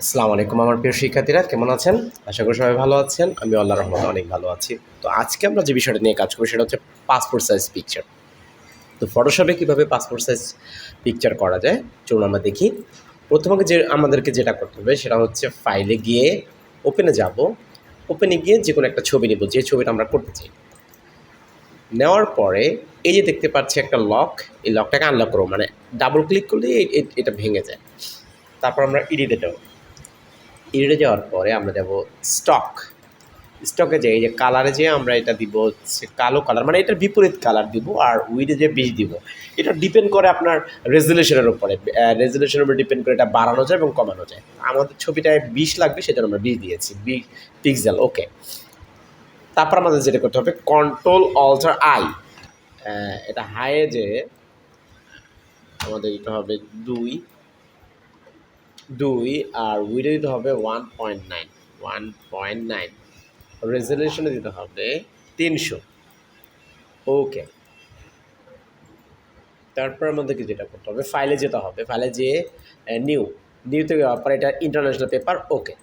আসসালামু আলাইকুম আমার প্রিয় শিক্ষার্থীরা, কেমন আছেন? আশা করি সবাই ভালো আছেন। আমি আল্লাহর রহমতে অনেক ভালো আছি। তো আজকে আমরা যে বিষয়টা নিয়ে কাজ করব সেটা হচ্ছে পাসপোর্ট সাইজ পিকচার। তো ফটোশপে কীভাবে পাসপোর্ট সাইজ পিকচার করা যায় চলুন আমরা দেখি। প্রথমে আমাদেরকে যেটা করতে হবে সেটা হচ্ছে ফাইলে গিয়ে ওপেনে যাব। ওপেনে গিয়ে যে কোনো একটা ছবি নেব, যে ছবিটা আমরা করতে চাই। নেওয়ার পরে এই যে দেখতে পাচ্ছি একটা লক, এই লকটাকে আনলক করবো, মানে ডাবল ক্লিক করলেই এটা ভেঙে যায়। তারপর আমরা এডিটে যাব। এডিটে যাওয়ার পরে আমরা যাব স্টকে যাই, এই যে কালারে যে আমরা এটা দিব হচ্ছে কালো কালার, মানে এটার বিপরীত কালার দিব, আর উইডে যে 20 দিব। এটা ডিপেন্ড করে আপনার রেজুলেশনের উপরে, রেজুলেশনের উপরে ডিপেন্ড করে এটা বাড়ানো যায় এবং কমানো যায়। আমাদের ছবিটায় 20 লাগবে, সেজন্য আমরা 20 দিয়েছি, 20 পিক্সেল। ওকে, তারপর আমাদের যেটা করতে হবে কন্ট্রোল অল্টার আই, এটা হাইয়ে যে আমাদের দিতে হবে 2 আর উইডে দিতে হবে 1.9 রেজলিউশনে দিতে হবে 300। ওকে, তারপর আমাদেরকে যেটা করতে হবে ফাইলে যেতে হবে, ফাইলে যেয়ে নিউতে যাওয়ার পর এটা ইন্টারন্যাশনাল পেপার। ওকে,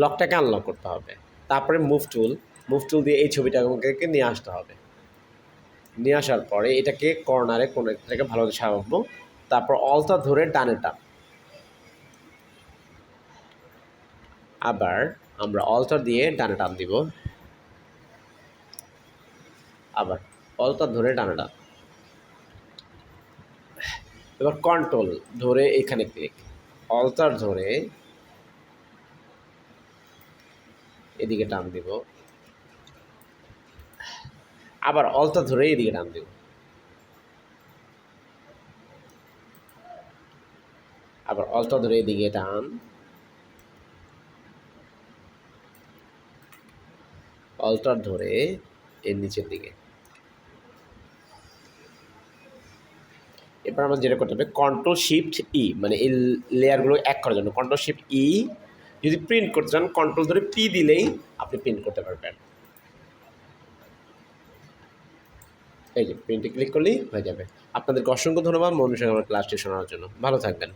লকটাকে আনলক করতে হবে। তারপরে মুভ টুল দিয়ে এই ছবিটা আমাদেরকে নিয়ে আসতে হবে। নিয়ে আসার পরে এটাকে কর্নারে কোনো একটা ভালো সাজাবো। তারপর অলটা ধরে ডানে টান, আবার আমরা অলটা দিয়ে ডানে টান দিব, আবার অলটা ধরে ডানে টান, এবার কন্ট্রোল ধরে এখানে ক্লিক, অলটার ধরে এদিকে টান দিব, আবার অলটা ধরে এদিকে টান দিব, আবার অলটা ধরে এদিকে টান, অলটার ধরে এর নিচের দিকে। এবার আমরা যেটা করতে হবে কন্ট্রোল শিফট ই, মানে এই লেয়ারগুলো এক করার জন্য কন্ট্রোল শিফট ই। যদি প্রিন্ট করতে চান কন্ট্রোল ধরে পি দিলেই আপনি প্রিন্ট করতে পারবেন। এই যে প্রিন্টে ক্লিক করলেই হয়ে যাবে। আপনাদেরকে অসংখ্য ধন্যবাদ মনোযোগ সঙ্গে আমার ক্লাসটি শোনার জন্য। ভালো থাকবেন।